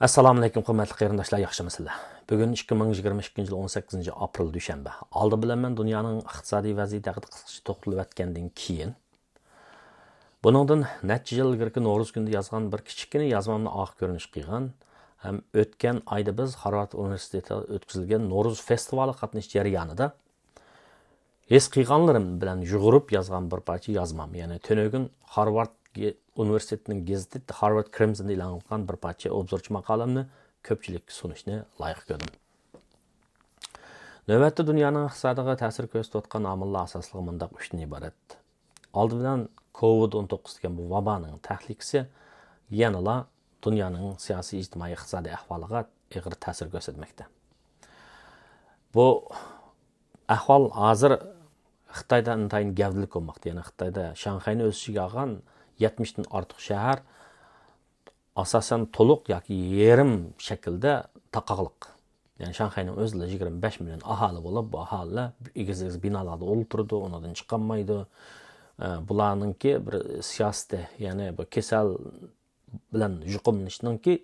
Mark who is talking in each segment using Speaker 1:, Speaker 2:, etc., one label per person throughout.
Speaker 1: Assalomu alaykum, hurmatli qarindoshlar, yaxshimisizlar? Bugun 2022 yil 18 aprel dushanba. Oldi bilan men dunyoning iqtisodiy vaziyati haqida qisqacha to'xtalib o'tgandan keyin buningdan necha yil ilgari No'ruz kunida yozgan bir kichikina yozmamni oq ko'rinish qilgan. Ham o'tgan oyda biz Harvard universitetida o'tkazilgan No'ruz festivali qatnashish jarayonida his qilganlarim bilan yug'urib yozgan bir parcha yozmam. Ya'ni tönögün Harvard Üniversitetining gazeti Harvard Crimson'da e'lon qilingan bir parcha obzorchi maqolamni ko'pchilikka sunishni loyiq ko'rdim. Navbatda dunyoning iqtisodiga ta'sir ko'rsatayotgan omillar asosligi mundaq 3 dan iborat. Oldi bilan COVID-19 degan bu vaboning tahlikasi yanala dunyoning siyosiy, ijtimoiy, iqtisodiy ahvoliga og'ir ta'sir ko'rsatmoqda. Bu ahvol hozir Xitoyda intayin gavdalik bo'lmoqda. Ya'ni Xitoyda Shanxayni o'z ichiga olgan 70 dan ortiq shahar asosan to'liq yoki yerim shaklda taqoqliq. Ya'ni Shanxayning o'zida 25 million aholi bo'lib, bu aholi egiz binolarda o'ltirdi, undan chiqolmaydi. Bularningki bir siyosati, ya'ni bu kasal bilan yuqumlanishninki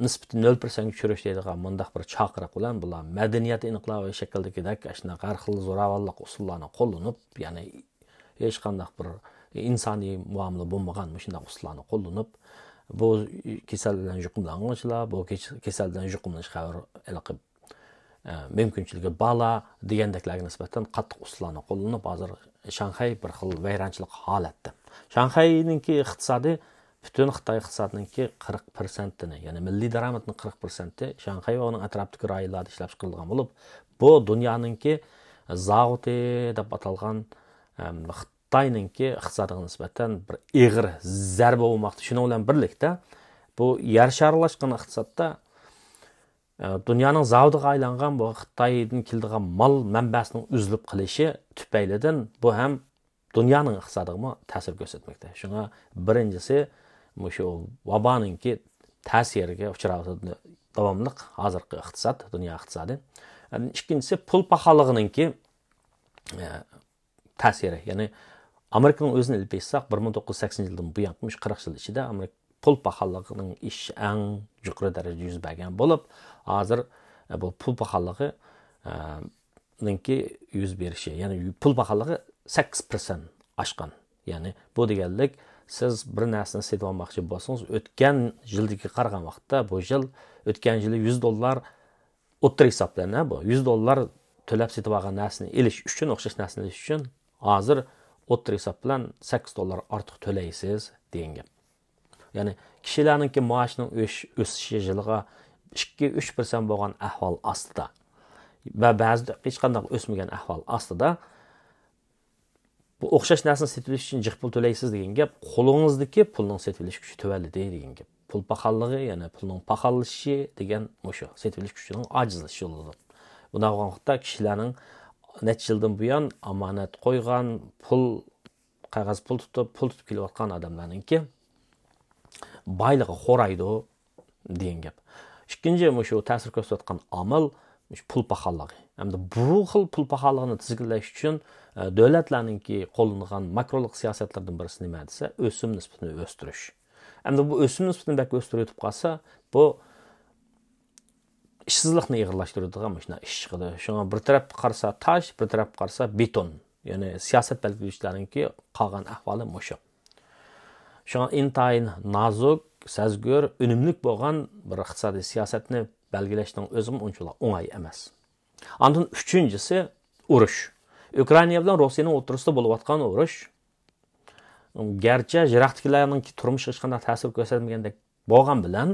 Speaker 1: nisbati 0% tushirishadigan mundaq bir chaqiriq bilan bular madaniyat aniqlash shaklidagidek shunaqa har xil zo'ravonlik usullarini qo'llanib, ya'ni hech qanday bir insoniy muomala bo'lmagan shunday usullarni qo'llanib, bu kasal bilan yuqumlanuvchilar, bu kasal bilan yuqumlanish xavfi mumkinchiligi bala degandeklarga nisbatan qattiq usullarni qo'llanib, hozir Shanxay bir xil vayronchilik holatda. Shanxayninki iqtisodi bütün Xitoy iqtisodininki 40%ni, ya'ni milliy daromadning 40%i Shanxay va uning atrofidagi rayonlarda ishlab chiqarilgan bo'lib, bu dunyoninki zavodi deb atalgan Xitoyninki iqtisodiga nisbatan bir og'ir zarba bo'lmoqda. Shuning bilan birlikda bu yer sharlashgan iqtisodda dunyoning zavodiga aylangan bu Xitoydan keladigan mol manbasining uzilib qilishi tufaylidan bu ham dunyoning iqtisodiga ta'sir ko'rsatmoqda. Shunga birinchisi şu vaboninki ta'siriga uchrayotgan davomli hozirgi iqtisod, dunyo iqtisodi. Ikkinchisi pul paxalligininki ta'siri. Ya'ni Amerikaning o'zini ilib olsak, 1980 yildan buyon 40 yil ichida Amerika pul paxalligining ish eng yuqori darajada yuz bergan bo'lib, hozir bu pul paxalligi ninki yuz berishi, ya'ni pul paxalligi 8% oshgan. Ya'ni bu deganlik siz bir narsani sotib olmoqchi bo'lsangiz, o'tgan yildagi qaragan vaqtda bu yil o'tgan yili $100 o'tir hisoblanadi. Bu $100 to'lab sotib olgan narsani elish uchun, o'xshash narsani elish uchun hozir o'tir hisob bilan $8 ortiq to'laysiz degan gap. Ya'ni kishilarningki maoshining o'sishi yiliga 2-3% bo'lgan ahvol ostida va ba'zida hech qanday o'smagan ahvol ostida bu o'xshash narsani sotib olish uchun jiq pul to'laysiz degan gap, qo'lingizdagi pulning sotib olish kuchi tuvallidi degan gap. Pul paxalligi, ya'ni pulning paxallishi degan o'sha sotib olish kuchining ojizlashishi bo'ladi. Bunday vaqtda kishilarning necha yildan buyon omonat qo'ygan pul, qog'oz pul tutib kelayotgan odamlarningki boyligi xo'raydi degan gap. Ikkinchi shu ta'sir ko'rsatgan omil pul paxalligi. Hamda bu xil pul paxalligini tizginlash uchun davlatlarningki qo'llangan makrolik siyosatlardan birisi nima desa, o'sim nisbatini o'stirish. Hamda bu o'sim nisbatini bak o'stirib qolsa, bu ishsizlikni og'irlashtiradigan mashina ish chiqadi. Shunga bir taraf qarasa tosh, bir taraf qarasa beton. Ya'ni siyosat belgilovchilarningki qolgan ahvoli mushu. Shunga intayin nozik, sazgur, unumli bo'lgan bir iqtisodiy siyosatni belgilashning o'zim unchalik o'ng'ay emas. Ondan uchinchisi urush. Ukraina bilan Rossiyaning o'rtasida bo'layotgan urush garchi jiroqdagilarning turmushiga hech qanday ta'sir ko'rsatmagandek bo'lgan bilan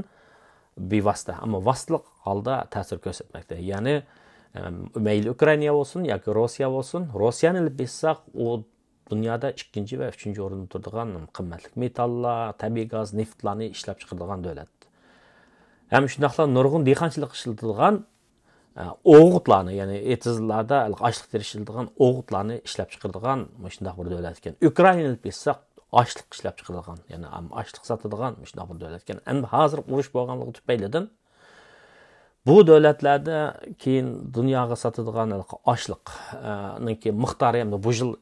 Speaker 1: bevosita, ammo vositlik holda ta'sir ko'rsatmoqda. Ya'ni mayli Ukraina bo'lsin yoki Rossiya bo'lsin, Rossiyani ilib bilsak, u dunyoda 2 va 3 o'rinda turadigan qimmatli metallar, tabiiy gaz, neftlarni ishlab chiqaradigan davlat. Ham shundaqla nurg'un dehqonchilik ishlatilgan o'g'itlarni, ya'ni etizlarda ochliq terishiladigan o'g'itlarni ishlab chiqaradigan shundaq bir davlat ekan. Ukrainani bilsak, ochliq ishlab chiqaradigan, ya'ni ochliq sotadigan shundaq bir davlat ekan. Endi hozir urush bo'lganligi tufaylidan bu davlatlarda keyin dunyoga sotadigan ochliqninki miqdori ham bu yil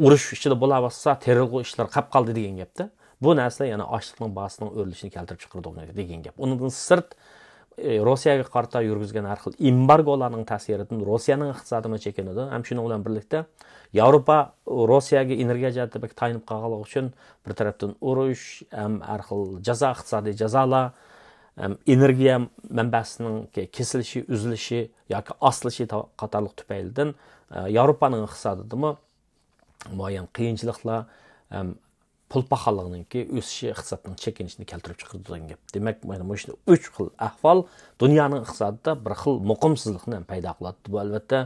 Speaker 1: urush ichida bo'la bo'lsa, terror ishlar qolib qoldi degan gapda. Bu narsa yana açlıqның basının örülüşünü keltirib chiqardi degan gap. Undan sırt Rossiyaga qarata yurgizgan har xil embargolarning ta'siridan Rossiyaning iqtisodiyoti chekinadi. Ham shuning bilan birlikda Yevropa Rossiyaga energiya jihatida tayinib qolganligi uchun bir tarafdan urush, ham har xil jazo, iqtisodiy jazolar, energiya manbasining kesilishi, uzilishi yoki osilishi qatorliq tufaylidan Yevropaning iqtisodiyotida muayyan qiyinchiliklar, pul pahalılığınınki ösüşü iqtisodning chekinishini keltirib chiqardi degan gap. Demak, mana shu 3 xil ahvol dunyoning iqtisodida bir xil muqimsizlikni paydo qiladi. Bu albatta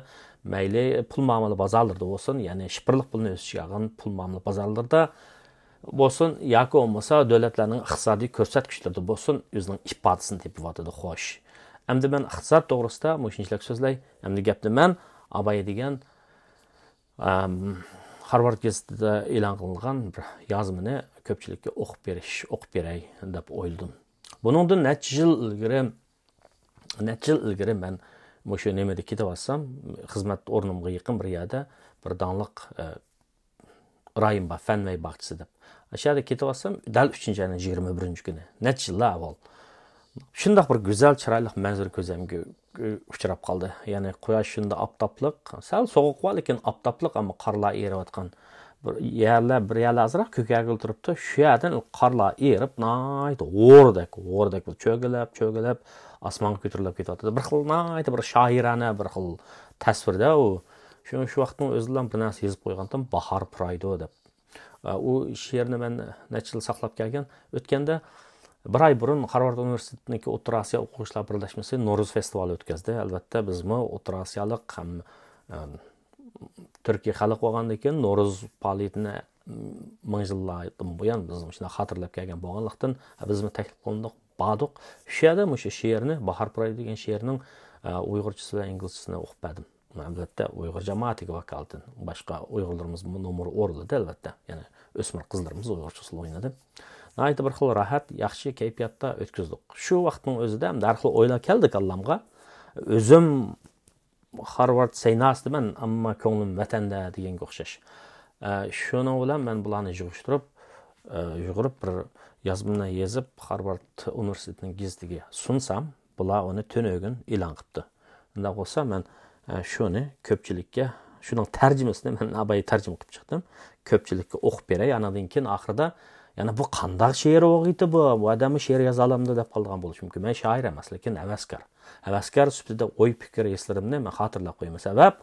Speaker 1: mayli pul muomala bozorlarida bo'lsin, ya'ni shipirliq pulni o'sishgan pul muomala bozorlarida bo'lsin, yoki bo'lmasa davlatlarning iqtisodiy ko'rsatkichlarida bo'lsin, o'zining ifodasini tepib yotadi, xo'sh. Endi men iqtisod to'g'risida shunchalik so'zlay, endi gapni men Abay degan Harvard gazetida e'lon qilingan bir yozmani ko'pchilikka o'qib beray deb o'yladim. Buningdan necha yil ilgari men shu nimada ketayotsam, xizmat o'rnimga yaqin bir yerda bir donliq rayon bor, Fanvay bog'chisi deb. O'sha yerda ketayotsam, dal 3-ayning 21-kuni, necha yillar avval shundoq bir go'zal, chiroyli manzara ko'zimga uchrab qoldi. Ya'ni quyosh shunda aptopliq, sal sovuq va lekin aptopliq, ammo qorlar eriyotgan bir yerlar azroq ko'kargil turibdi. Shu yerdan qorlar erib, naydi o'rdak cho'gilab osmonga ko'tarilib ketyapti. Bir xil naydi bir shoirona bir xil tasvirda u. Shu vaqtning o'zida bir narsa yozib qo'ygandim, bahor praydo deb. U she'rni men necha yil saqlab kelgan. O'tganda bir ay burun Harvard Universitetining O'rta Osiyo o'quvchilar birlashmasi Noro'z festivali o'tkazdi. Albatta bizmi O'rta Osiyoliq ham Turkiya xalq bo'lgandan keyin Noro'z faoliyatini ming'illardan buyon biz shuni xotirlab kelgan bo'lganlikdan bizmi taklif qilindik, bordik. Shu yerda o'sha she'rni, Bahor Praydo degan she'rning uyg'urchasi va inglizchasini o'qib berdim. Albatta Uyg'ur jamoatiga vakolatdan boshqa Uyg'urlarimiz nomer o'rladi albatta. Ya'ni o'smir qizlarimiz Uyg'urchasini o'ynadi. Nayt bir xil rahat, yaxshi kayfiyatda o'tkazdik. Shu vaqtning o'zida ham darhol o'ylab keldik Allamga. O'zim Harvard saynasdiman, ammo ko'nglim vatanda deganga o'xshash. Shuning bilan men bularni yug'urib bir yozmani yozib Harvard universitetining gazetiga sunsam, bular uni tunogin e'lon qilibdi. Unda bo'lsa men shuni ko'pchilikka, shuning tarjimasini men Abay tarjima qilib chiqdim. Ko'pchilikka o'qib beray, anadan keyin oxirida yana bu qanday she'r o'qiydi bu odamni she'r yoza olamdi deb qolgan bo'lishi mumkin. Men shoir emas, lekin havaskor. Havaskor sifatida o'y fikr eslarimni men xotirlab qo'yaman. Sabab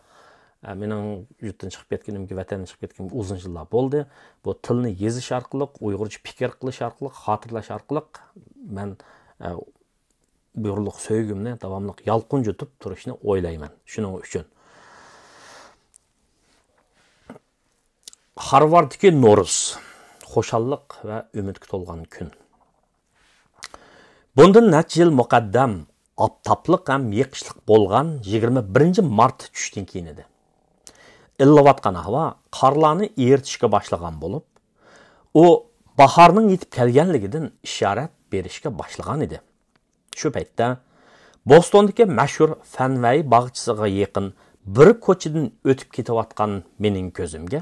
Speaker 1: mening yurtdan chiqib ketganimga, vatandan chiqib ketganimga uzun yillar bo'ldi. Bu tilni yozish orqali, uyg'urcha fikr qilish orqali, xotirlash orqali men buyruqliq so'ygimni davomli yalqin jutib turishni o'ylayman. Shuning uchun Harvarddagi Noro'z xo'shalliq va umidga to'lgan kun. Bundan necha yil muqaddam aptopliq ham yiqishliq bo'lgan 21-mart tushdan keyin edi. Illayotgan havo qorlarni eritishga boshlagan bo'lib, u bahorning yetib kelganligidan ishorat berishga boshlagan edi. Shu paytda Bostondagi mashhur Fanvay bog'chisiga yaqin bir ko'chadan o'tib ketayotgan mening ko'zimga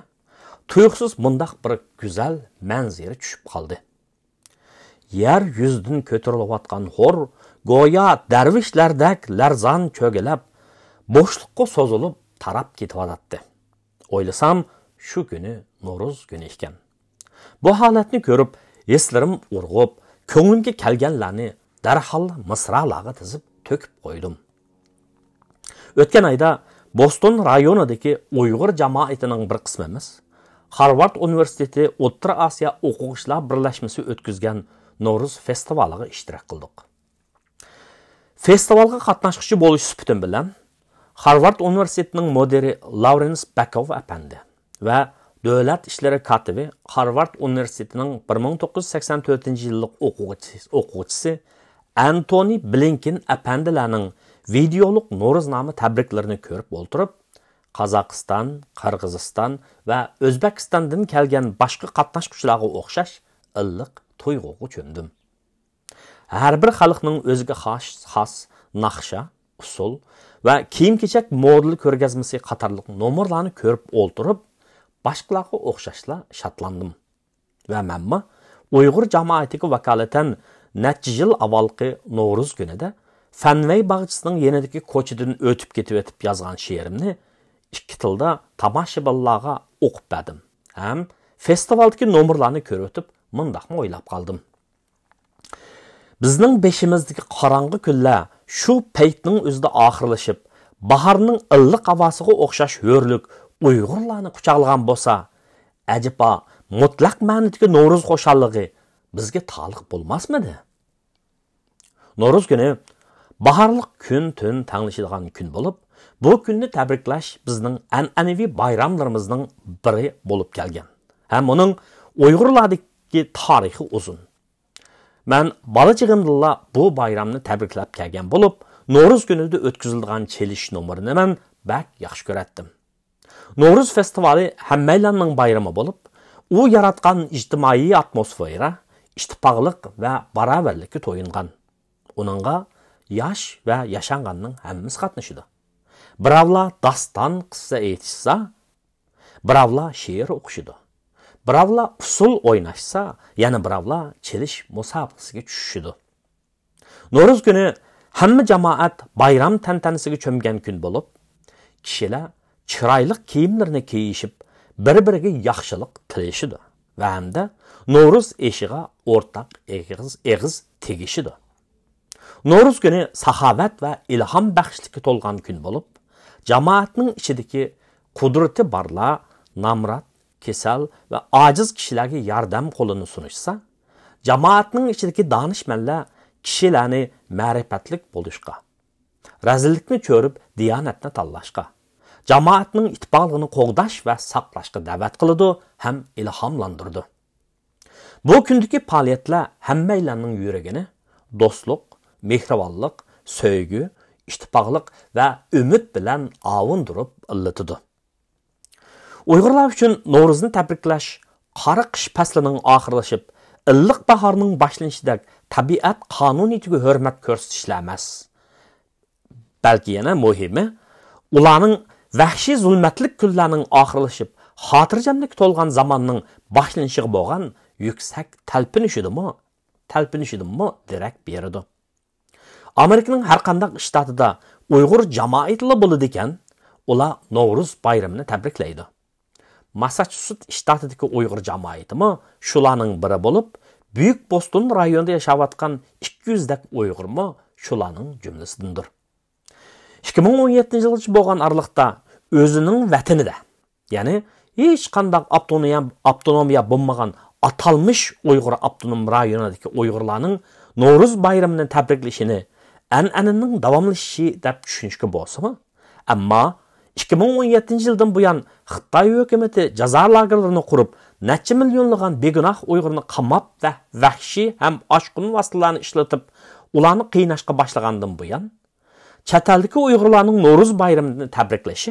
Speaker 1: tuyuqsiz mundaq bir güzel manzara tushib qoldi. Yer yüzdən ko'tarilayotgan hor go'yo darvishlardek larzan cho'gilab, bo'shliqqa so'zilib tarab ketyapti. O'ylasam, shu kuni Noro'z kuni ekan. Bu holatni ko'rib, eslarim urg'ib, ko'nglimga kelganlarni darhol misralarga tizib to'kib qo'ydim. O'tgan oyda Boston rayonidagi Uyg'ur jamoatining bir qismimiz Harvard Universiteti O'rta Osiyo o'quvchilar birlashmasi o'tkazgan Noro'z festivaliga ishtirok qildik. Festivalga qatnashuvchi bo'lish suhbatim bilan Harvard Universitetining moderi Lawrence Bakov apandi va davlat ishlari katibi Harvard Universitetining 1984-yillik o'quvchisi Anthony Blinken apandilarning videoliq Noro'znoma tabriklarini ko'rib o'ltirib, Qozog'iston, Qirg'iziston va O'zbekistondan kelgan boshqa qatnashuvchilarga o'xshash illiq tuyg'uga cho'ndim. Har bir xalqning o'ziga xos naqsha, usul va kiyim-kechak model ko'rgazmasi qatorliq nomerlarni ko'rib o'ltirib, boshqalarga o'xshashla shatlandim. Va menmi Uyg'ur jamoatiga vakolatan necha yil avvalgi No'ruz kunida Fanvey bog'chisining yanidagi ko'chadan o'tib ketib yozgan she'rimni ikki tilda tomoshabinlarga o'qib berdim. Ham festivaldagi nomerlarni ko'rib o'tib, mundaqmi o'ylab qoldim. Bizning beshimizdagi qorong'i kunlar shu paytning o'zida oxirlashib, bahorning illiq havosiga o'xshash hurlik Uyg'urlarni quchoqlagan bo'lsa, ajiba mutlaq ma'nodagi No'ruz xo'shalligi bizga taalluq bo'lmasmidi? No'ruz kuni bahorlik kun-tun tanglashadigan kun bo'lib, bu kunni tabriklash bizning an'anaviy bayramlarimizning biri bo'lib kelgan. Ham uning Uyg'urlardagi tarixi uzun. Men balachig'imda bu bayramni tabriklab kelgan bo'lib, No'ruz kunida o'tkazilgan chelish nomerini men bak yaxshi ko'ratdim. No'ruz festivali hammalarning bayrami bo'lib, u yaratgan ijtimoiy atmosfera, ittifoqlik va barobarlikka to'yingan. Uningga yosh va yashanganning hammasi qatnashidi. Birovlar daston qissa aytishsa, birovlar she'r o'qishidi. Birovlar usul o'ynashsa, yana birovlar chelish musobaqasiga tushishidi. No'ruz kuni hamma jamoat bayram tantanasiga cho'mgan kun bo'lib, kishilar chiroyli kiyimlarni kiyishib, bir-biriga yaxshilik tilashidi va hamda No'ruz eshiga o'rtaq eg'iz tegishidi. No'ruz kuni saxovat va ilhom baxshlikka to'lgan kun bo'lib, jamoatning ichidagi qudrati borlar, namrat, kesal va ojiz kishilarga yordam qo'lini sunishsa, jamoatning ichidagi donishmandlar kishilarni ma'rifatlik bo'lishga, razillikni ko'rib diyonatni tanlashga, jamoatning ittifoqligini qo'g'dash va saqlashga da'vat qiladi ham ilhomlantirdi. Bu kundagi faoliyatlar hammalarning yuragini do'stlik, mehribonlik, sevgi, ittifoqlik va umid bilan avundirib illatadi. Uyg'urlar uchun No'ruzni tabriklash qora qish faslining oxirlashib, illiq bahorning boshlanishidek tabiat qonuniyatiga hurmat ko'rsatishlar emas. Balki yana muhimi, ularning vahshiy zulmatlik kunlarning oxirlashib, xotirjamlik to'lgan zamonning boshlanishiga bo'lgan yuksak talpinishidimi derak beradi. Amerikaning har qanday shtatida Uyg'ur jamoatli bo'ladi ekan, ular No'ruz bayramini tabriklaydi. Massachusetts shtatidagi Uyg'ur jamoatimi shularning biri bo'lib, Buyuk Boston rayonida yashayotgan 200 dak Uyg'urmi shularning jumlasidandir. 2017-yilgacha bo'lgan aralıqda o'zining vatanida, ya'ni hech qanday avtonomiya bo'lmagan atalmış Uyg'ur avtonom rayonidagi Uyg'urlarning No'ruz bayramini tabriklashini an'ananing davomlashishi deb tushunishga bo'lsa-mi? Ammo 2017-yildan buyon Xitoy hukumatı jazo lagerlarini qurib, necha millionlagan begunoh Uyg'urni qamab va vahshiy ham oshqun vositalarni ishlatib, ularni qiynashga boshlagandan buyon chet eldagi Uyg'urlarning No'ruz bayramini tabriklashi,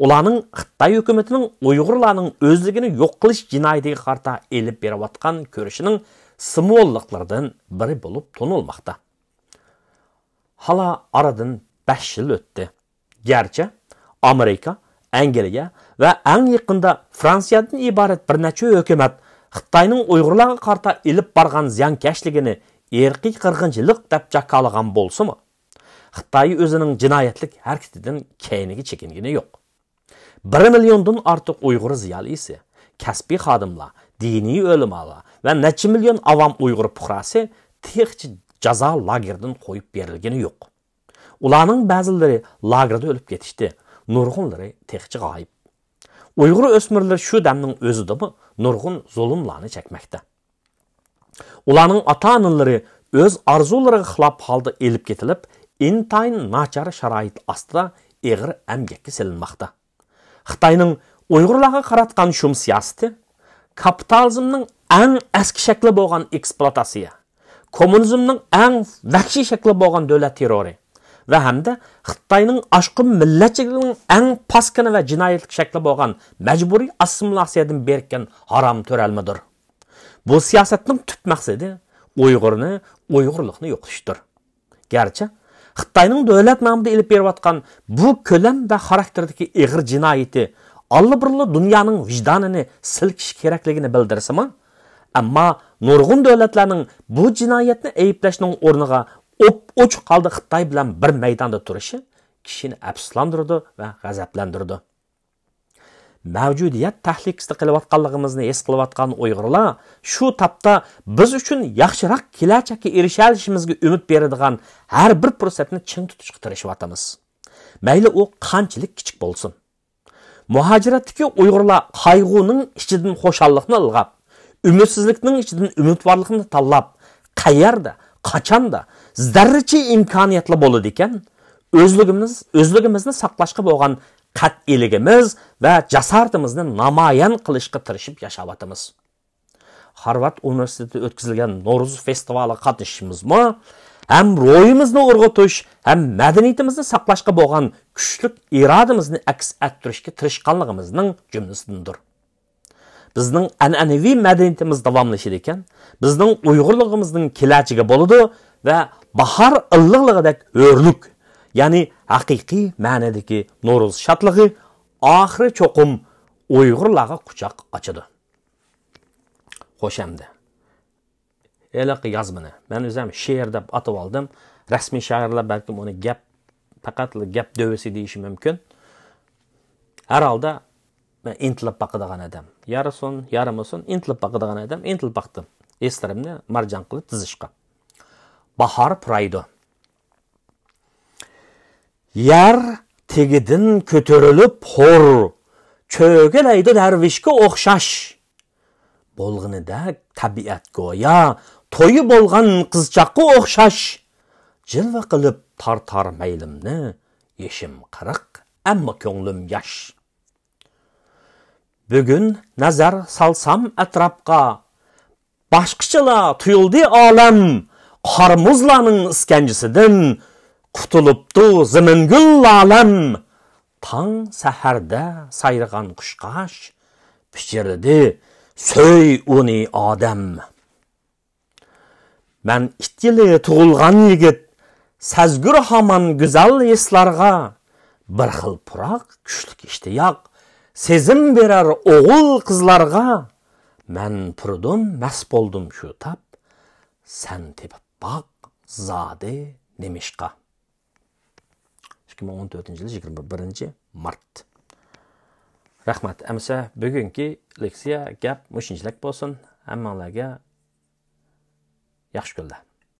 Speaker 1: ularning Xitoy hukumatining Uyg'urlarning o'zligini yo'q qilish jinoyatiga qarta elib berayotgan ko'rishining simvolliklaridan biri bo'lib tonilmoqda. Hala aradan 5 yil o'tdi. Gerçi Amerika, Angliya va eng yaqinda Fransiyadan iborat bir necha hukumat Xitoyning Uyg'urlarga qarta elib borgan ziyonkashligini irqiy qirg'inchilik deb jakalagan bo'lsa-mi, Xitoy o'zining jinoyatlik harakatidan keyiniga chekingani yo'q. 1 milliondan ortiq Uyg'ur ziyolisi, kasbiy xodimlar, diniy o'limalar va necha million avam Uyg'ur fuqarosi texchi jazo lagerdan qo'yib berilgani yo'q. Ularning ba'zilari lagerda o'lib ketishdi, nurg'unlari texchi g'oyib. Uyg'ur o'smirlar shu damning o'zidami nurg'un zulmlarni chekmoqda. Ularning ota-onalari o'z orzulariga xilof holda elib ketilib, intayin nachar sharoit ostida eg'ir amgakka silinmoqda. Xitoyning Uyg'urlarga qaratgan shum siyosati kapitalizmning eng eski shakli bo'lgan eksploatatsiya, kommunizmning eng vahshiy shakli bo'lgan davlat terrori va hamda Xitoyning oshqin millatchiligining eng paskana va jinoyatlik shakli bo'lgan majburiy assimilyatsiyadan bergan harom to'ralmadir. Bu siyosatning tub maqsadi Uyg'urlikni yo'qotishdir. Garchi Xitoyning davlat nomida elib berayotgan bu ko'lam va xarakterdagi ig'ir jinoyati allabirli dunyoning vijdonini silkish kerakligini bildirsimi? Ammo nurg'un davlatlarning bu jinoyatni ayblashning o'rniga ochiq holda Xitoy bilan bir maydonda turishi kishini afsuslantirdi va g'azablantirdi. Mavjudiyat tahlikasida qilayotganligimizni his qilayotgan Uyg'urlar shu topda biz uchun yaxshiroq kelajakka erisha olishimizga umid beradigan har bir fursatni chin tutishga tirishyapmiz. Mayli u qanchalik kichik bo'lsin. Muhojiratdagi Uyg'urlar qayg'uning ichidan xo'shallikni ilg'ab, umidsizlikning ichidan umidvorlikni tanlab, qayerda, qachonda zarracha imkoniyatli bo'ladi ekan, o'zligimizni saqlashga bo'lgan qat'iyligimiz va jasoratimizni namoyon qilishga tirishib yashayapmiz. Harvard universitetida o'tkazilgan Navro'z festivaliga qatnashishimizmi, ham ro'yimizni o'rg'atish, ham madaniyatimizni saqlashga bo'lgan kuchli irodamizni aks ettirishga tirishganligimizning jumlasidandir. Bizning an'anaviy madaniyatimiz davomlashar ekan, bizning Uyg'urligimizning kelajagi bo'ladi va bahor illiqligidek o'rlik, ya'ni haqiqiy ma'nodagi Navro'z shodligi oxiri cho'qim Uyg'urlarga quchoq ochadi. Xo'sh endi. Eliq yozmani. Men o'zim she'r deb atib oldim. Rasmiy shoirlar balkim uni faqat gap dövisi deyishi mumkin. Har holda men intilib baqadigan odam. Yarasin, yaramasin, intilib baqadigan odam, intilib baqdim. Eslarimni marjon qilib tizishga. Bahor puraydi. Yer tegidan ko'tarilib hor, cho'galaydi darvishga o'xshash. Bo'lg'inida tabiat go'yo to'yi bo'lgan qizchaqqa o'xshash. Jilva qilib tartar maylimni, yeshim qiriq, ammo ko'nglim yosh. Bugun nazar salsam atrofga, boshqachalar tuyuldi olam, qormuzlarning iskanjisidan qutulibdi zimingul olam. Tong saharda sayrag'an qushqash pichirdi, so'y uni odam. Men 2 yili tug'ilgan yigit, sazgur hamon go'zal eslarga, bir xil puroq, kuchli ishtiyoq, sezim berar o'g'il qizlarga. Men turdim, mas bo'ldim shu tap, sen tepib baq, zodi nemishqa. 2014-yil 21 mart. Rahmat. Amsa bugungi leksiya gap mushinchilik bo'lsin. Hammalarga yaxshi kunlar.